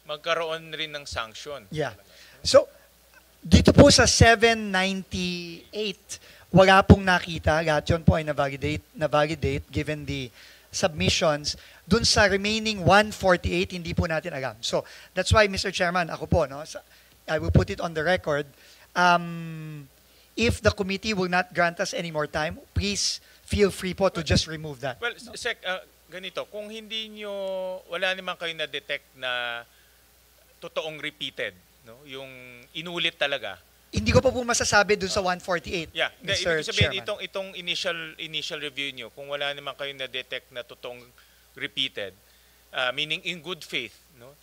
magkaroon rin ng sanction. Yeah. So, dito po sa 798, wala pong nakita. Lahat yun po ay na-validate given the submissions. Dun sa remaining 148, hindi po natin alam. So, that's why, Mr. Chairman, ako po, no, I will put it on the record. If the committee will not grant us any more time, please feel free po to just remove that. Well, Sec, ganito, kung wala naman kayo na-detect na totoong repeated, no? Yung inulit talaga. Hindi ko pa po masasabi dun sa 148, Yeah, Mr. ibig sabihin, Chairman. itong initial review nyo, kung wala naman kayo na-detect na totoong repeated, meaning in good faith, no?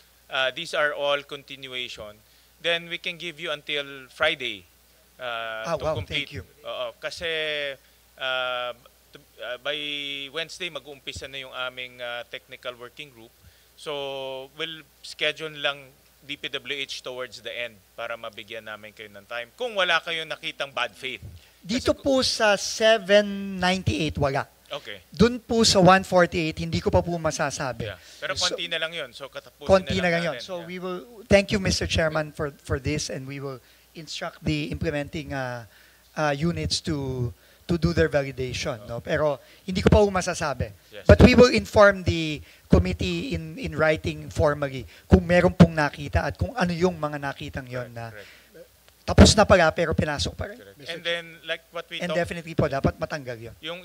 These are all continuation, then we can give you until Friday to wow, complete. thank you. Kasi by Wednesday, mag-uumpisa na yung aming technical working group. So, we'll schedule lang DPWH towards the end para mabigyan namin kayo ng time. Kung wala kayo nakitang bad faith. Dito po sa 798, wala. Okay. Doon po sa 148, hindi ko pa po masasabi. Yeah. Pero konti na lang yun. So, katapusin Konti na lang yun. natin. So, Yeah. we will, thank you, Mr. Chairman, for this, and we will instruct the implementing units to do their validation. No? Pero hindi ko pa po masasabi. Yes. But we will inform the committee in writing formally kung meron pong nakita at kung ano yung mga nakitang yon na Correct. tapos na pala pero pinasok pa rin. Correct. And then, like what we And talked, definitely po, dapat matanggal yun. yung